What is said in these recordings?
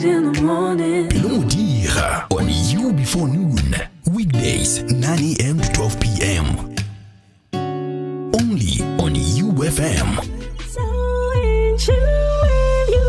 in the morning. Pelo Modiga on You Before Noon. Weekdays 9 a.m. to 12 p.m. Only on UFM. So in tune with you.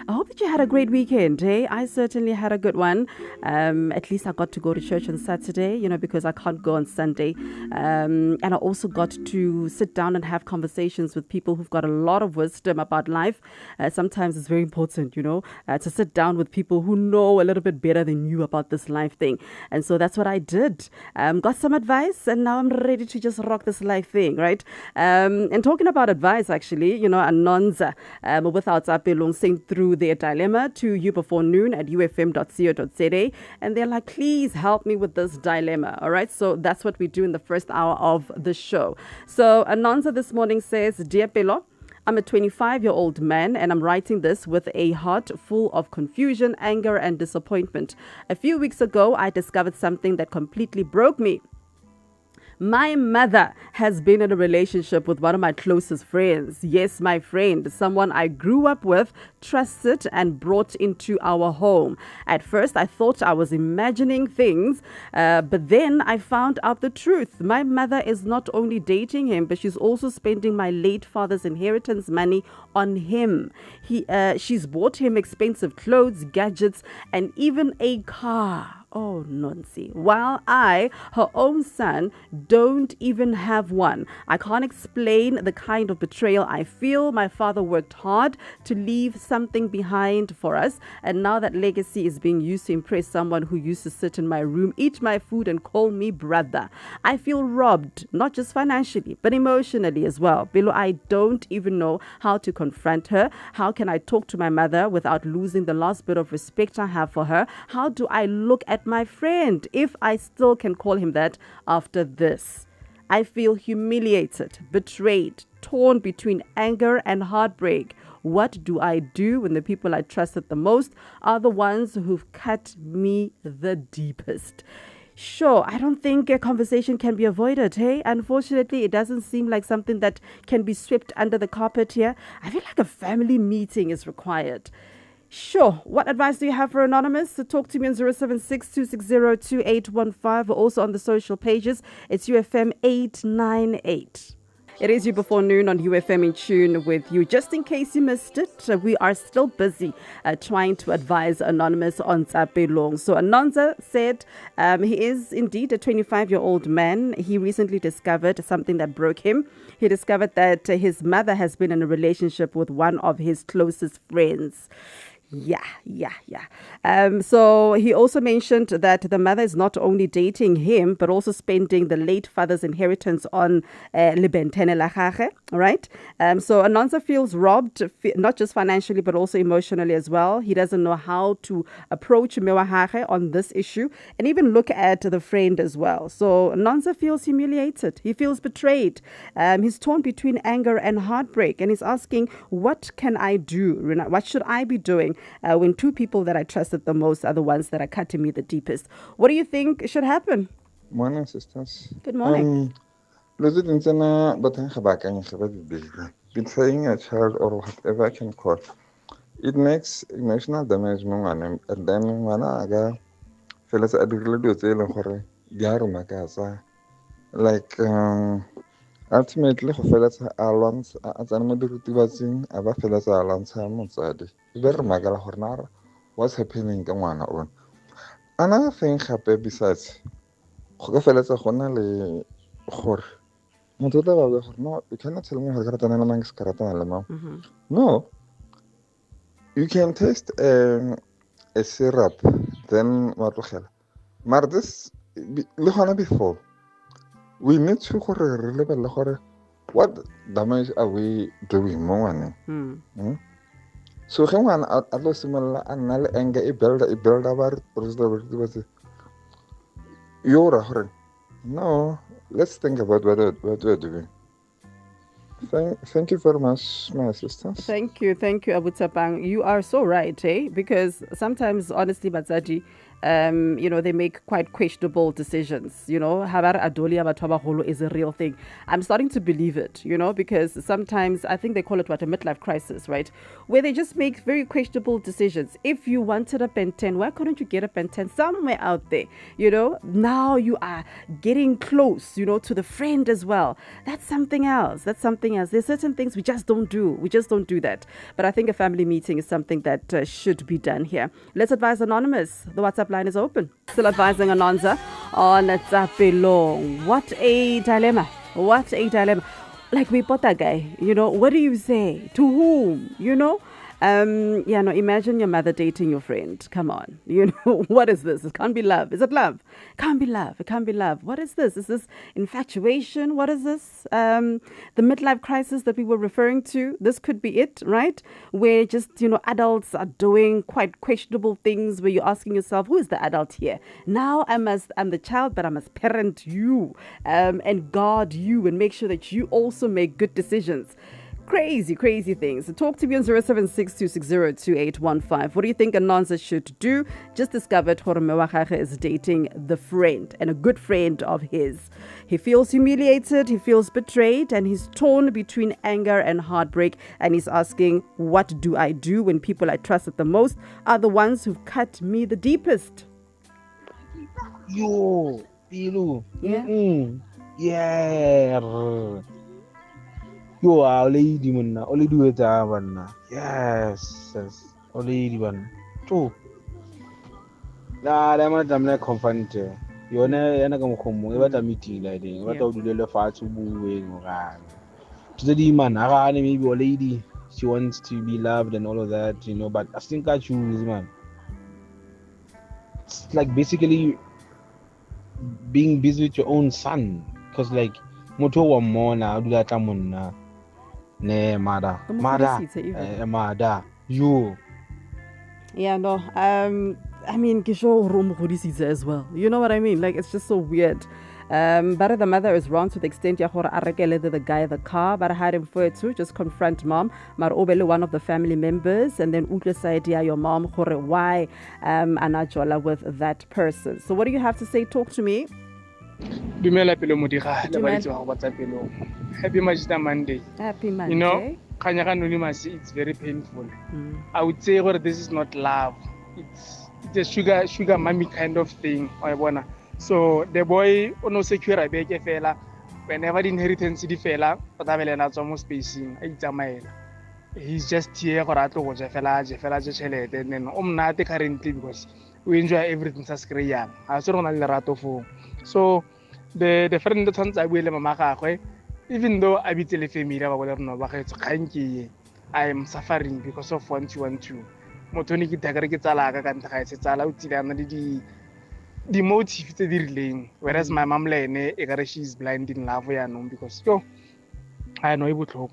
I hope that you had a great weekend, eh? I certainly had a good one. At least I got to go to church on Saturday, because I can't go on Sunday. And I also got to sit down and have conversations with people who've got a lot of wisdom about life. Sometimes it's very important, to sit down with people who know a little bit better than you about this life thing. And so that's what I did. Got some advice, and now I'm ready to just rock this life thing, right? And talking about advice, actually, Anonza without Zapelong sent through their dilemma to You Before Noon at ufm.co.za, and they're like, please help me with this dilemma. All right, so that's what we do in the first hour of the show. So Anonza this morning says, Dear Pelo, I'm a 25-year-old man, and I'm writing this with a heart full of confusion, anger, and disappointment. A few weeks ago, I discovered something that completely broke me. My mother has been in a relationship with one of my closest friends. Yes, my friend, someone I grew up with, trusted, and brought into our home. At first, I thought I was imagining things, but then I found out the truth. My mother is not only dating him, but she's also spending my late father's inheritance money on him. She's bought him expensive clothes, gadgets, and even a car. Oh, Nancy. While I, her own son, don't even have one. I can't explain the kind of betrayal I feel. My father worked hard to leave something behind for us, and now that legacy is being used to impress someone who used to sit in my room, eat my food, and call me brother. I feel robbed, not just financially, but emotionally as well. Below, I don't even know how to confront her. How can I talk to my mother without losing the last bit of respect I have for her? How do I look at my friend, if I still can call him that after this? I feel humiliated, betrayed, torn between anger and heartbreak. What do I do when the people I trusted the most are the ones who've cut me the deepest? Sure, I don't think a conversation can be avoided, hey? Unfortunately, it doesn't seem like something that can be swept under the carpet here. I feel like a family meeting is required. Sure. What advice do you have for Anonymous? So talk to me on 076-260-2815 or also on the social pages. It's UFM 898. It is You Before Noon on UFM in tune with you. Just in case you missed it, we are still busy trying to advise Anonymous on Zapelong. So Anonza said he is indeed a 25-year-old man. He recently discovered something that broke him. He discovered that his mother has been in a relationship with one of his closest friends. Yeah. So he also mentioned that the mother is not only dating him, but also spending the late father's inheritance on Libentene Lachage, right? So Anonza feels robbed, not just financially, but also emotionally as well. He doesn't know how to approach Mewahage on this issue and even look at the friend as well. So Anonza feels humiliated. He feels betrayed. He's torn between anger and heartbreak, and he's asking, what can I do? What should I be doing when two people that I trusted the most are the ones that are cutting me the deepest? What do you think should happen? Morning, sisters. Good morning. Been saying a child or whatever I can call. It makes emotional damage, and then when I got fellas at the radio, like ultimately, fellas are longs as an motivating about fellas are longs. Very magala hornar. What's happening in one on? Another thing happened besides. Fellas are honally hor. No, you cannot tell me no. You can taste a syrup, then what will happen? Mardis, Luhana before. We need to what damage are we doing more? So, come on, at least similar and anger a build about you're a horror. No, let's think about what we're doing. Thank you very much, my assistant. Thank you, Abu Tapang. You are so right, eh? Because sometimes, honestly, Bazaji, they make quite questionable decisions. Habar adolia batho ba baholo is a real thing. I'm starting to believe it, because sometimes I think they call it a midlife crisis, right? Where they just make very questionable decisions. If you wanted a Ben 10, why couldn't you get a Ben 10 somewhere out there? Now you are getting close, to the friend as well. That's something else. There's certain things we just don't do. We just don't do that. But I think a family meeting is something that should be done here. Let's advise Anonymous. The WhatsApp line is open. Still advising Anonza on Pelo. What a dilemma. Like we bought that guy, what do you say? To whom? Imagine your mother dating your friend. Come on. What is this? It can't be love. Is it love? Can't be love. It can't be love. What is this? Is this infatuation? What is this? The midlife crisis that we were referring to. This could be it, right? Where just, adults are doing quite questionable things where you're asking yourself, who is the adult here? Now I'm the child, but I must parent you and guard you and make sure that you also make good decisions. Crazy things. Talk to me on 0762602815. What do you think Anonza should do? Just discovered Hormewakage is dating the friend and a good friend of his. He feels humiliated, he feels betrayed, and he's torn between anger and heartbreak. And he's asking, what do I do when people I trusted the most are the ones who've cut me the deepest? Yo, Pelo. Yeah. Yeah. Yo, lady manna, only do it manna. Yes, lady man. True. Nah, I'm not confronted. You're not going to come. What a meeting like that. What do the far to move to the demon? Maybe a lady. She wants to be loved and all of that, But I think I choose, man. It's like basically being busy with your own son, because like moto wa mona do that amuna. Ne mada you. Yeah, no. I mean, as well. You know what I mean? Like, it's just so weird. But the mother is wrong to the extent the guy the car, but I had him for it too. Just confront mom. Mar obele one of the family members, and then say your mom why anajola with that person. So what do you have to say? Talk to me. Dumela Pelo Modiga, Happy Magister Monday. Happy Monday. Anonymous, it's very painful. I would say this is not love. It's a sugar mommy kind of thing. So the boy no secure a big fella. Whenever the inheritance the fella, but I will not almost spacing. He's just here for that to fella and then not currently because we enjoy everything as Korean. I saw on the rato for. So the friend that I will even though I be family, I am suffering because of 1-2-1-2. Motoni the motive to the relaying, whereas my mom she's blind in love because I know it would talk.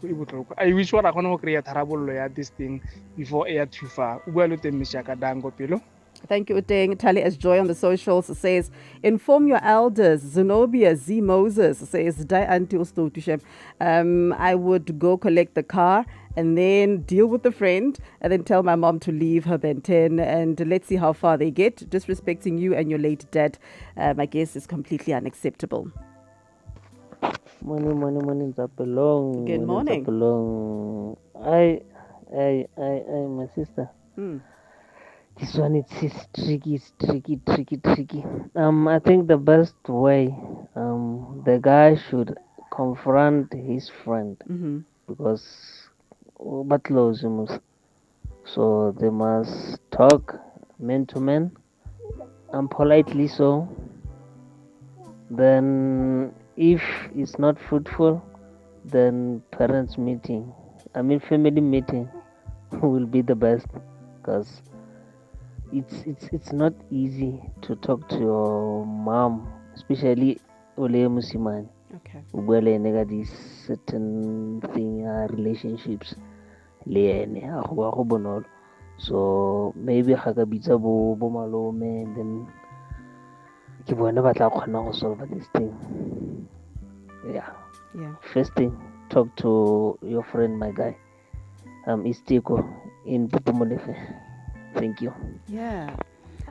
I wish what I can create a terrible lawyer this thing before air too far. Well, Pelo. Thank you, Uteng. Tali as Joy on the socials says, inform your elders. Zenobia Z. Moses says, I would go collect the car and then deal with the friend and then tell my mom to leave her Ben 10 and let's see how far they get. Disrespecting you and your late dad, I guess, is completely unacceptable. Morning, Zapelong. Good morning. Zapelong. My sister. This one it's tricky. I think the best way, the guy should confront his friend because but close so they must talk man to man and politely so. Then if it's not fruitful, then family meeting will be the best because it's not easy to talk to your mom, especially Ole Musimani. Okay. These certain thing relationships. So maybe Hakabita bo malome and then solve this thing. Yeah. First thing, talk to your friend, my guy. Istiko in Pupumolefe. Thank you. Yeah.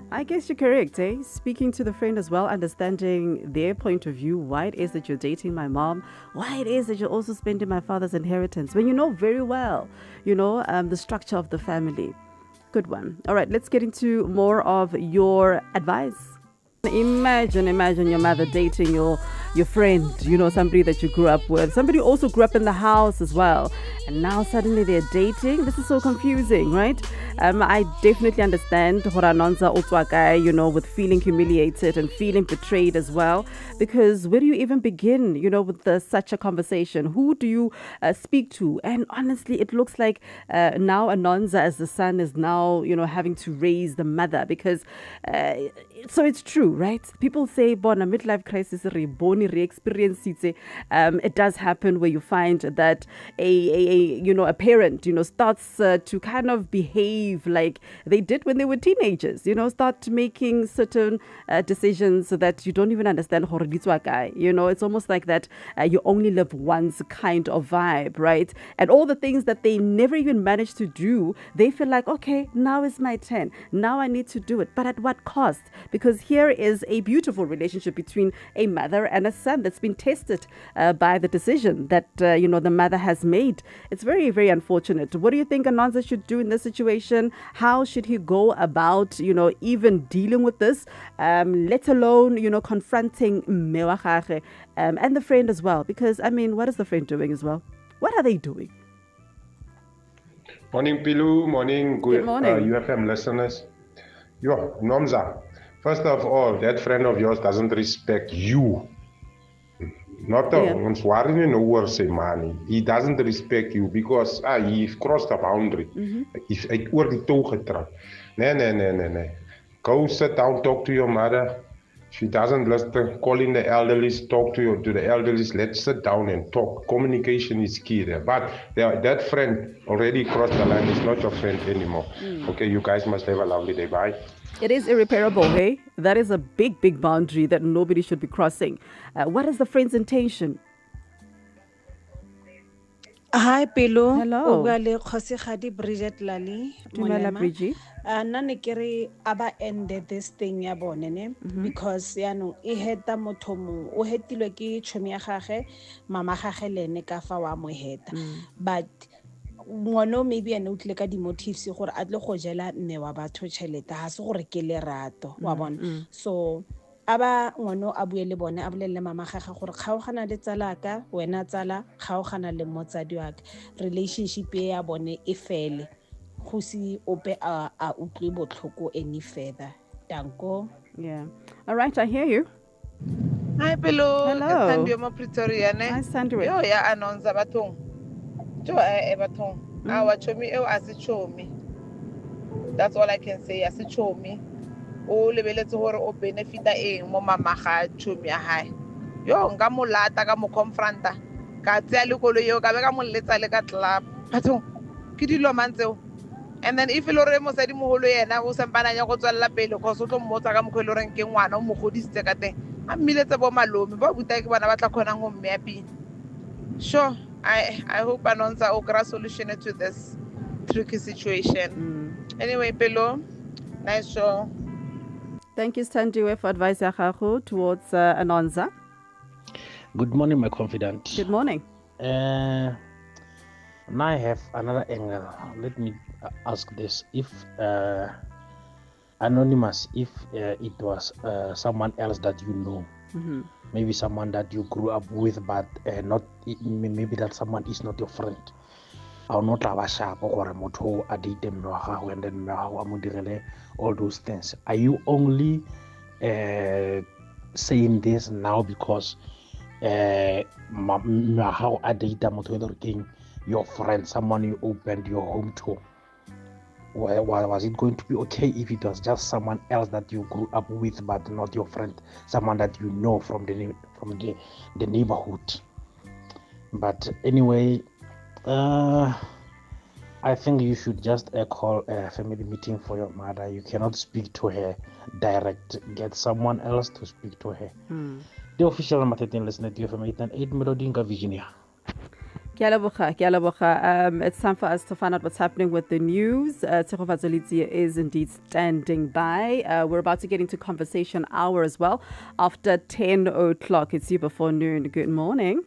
I guess you're correct, eh? Speaking to the friend as well, understanding their point of view, why it is that you're dating my mom, why it is that you're also spending my father's inheritance, when you know very well, the structure of the family. Good one. All right, let's get into more of your advice. Imagine your mother dating your friend, somebody that you grew up with, somebody who also grew up in the house as well, and now suddenly they're dating. This is so confusing, right? I definitely understand Horanonza Otwakai, with feeling humiliated and feeling betrayed as well, because where do you even begin, with such a conversation? Who do you speak to? And honestly, it looks like now Anonza as the son is now, having to raise the mother, because so it's true, right? People say, "Bona midlife crisis, re-experience." It does happen where you find that a parent, starts to kind of behave like they did when they were teenagers. Start making certain decisions so that you don't even understand. It's almost like that you only live once kind of vibe, right? And all the things that they never even managed to do, they feel like, okay, now is my turn. Now I need to do it. But at what cost? Because here is a beautiful relationship between a mother and a son that's been tested by the decision that, the mother has made. It's very, very unfortunate. What do you think Anonza should do in this situation? How should he go about, even dealing with this, let alone, confronting Mewachare and the friend as well? Because, what is the friend doing as well? What are they doing? Morning, Pilu. Morning, Good morning. UFM listeners. Yo, Nomza. First of all, that friend of yours doesn't respect you. Not ons worry no oor sy money. He doesn't respect you because he crossed a boundary. He's oor die toe getrap. Nee. Go sit down, talk to your mother. She doesn't listen. Call in the elderlies, talk to the elderlies. Let's sit down and talk. Communication is key there. But that friend already crossed the line. It's not your friend anymore. Okay, you guys must have a lovely day. Bye. It is irreparable, hey? That is a big, big boundary that nobody should be crossing. What is the friend's intention? Hi, Pelo. Hello. Ogale Khosigadi Bridget Lali. Dumela, Bridgie. Nane kere aba ended this thing ya bonene because yano e heta motho mo o hetilwe ke chomi ya gage mama gage lene ka fa wa mo heta but ngono maybe ene utlile ka di motives gore a tle go jela mme wa batho tšhelete ha se gore ke lerato wa bona so aba ngono a bue le bone a bolelle mama gage gore kgaogana le tsalaka wena tsala kgaogana le motsadi wa ka relationship ya bone e fele go si ope a utlwe botlhoko any further. Danko. Yeah. All right, I hear you. Hi, Pelo. Hello. Sandio mo Pretoria, ne? Hi, Sandra. Yo, ya anonza batong. Jo batong. Awa chomi eo asi chomi. That's all I can say. Asi chomi. O lebeletse hore o benefita eng mo mama ga chomi ya hae. Yo, nka mo lata ka mo confronta. Ka tsaya le kolo yo ka be ka mo letsa le ka club. Batong. Ke dilo mantseo. And then if lo re mosadi moholo yena o sempananya go tswalla pele go se tlo mmotsa ka mokgwelo reng ke ngwana o mo godisitse ka teng a mmiletse bo malome ba buta ke bana ba tla khonang go mme ya pina. Sure, I hope Anonza o kra solution to this tricky situation. Anyway, Pelo, nice show. Thank you, Standiwe, for advice towards Anonza. Good morning, my confidant. Good morning. Now I have another angle. Let me ask this: if anonymous, if it was someone else that you know, maybe someone that you grew up with, but not maybe that someone is not your friend. I'll not have a sharp or a moto a date and then all those things. Are you only saying this now because how a data motor king? Your friend, someone you opened your home to, was it going to be okay if it was just someone else that you grew up with but not your friend, someone that you know from the neighborhood? But anyway, I think you should just call a family meeting for your mother. You cannot speak to her direct. Get someone else to speak to her. The official Matete listener to your family 8 Melody in Virginia. Ke a leboga, ke a leboga. It's time for us to find out what's happening with the news. Tshego Vazolitsi is indeed standing by. We're about to get into conversation hour as well. After 10 o'clock, it's you before noon. Good morning.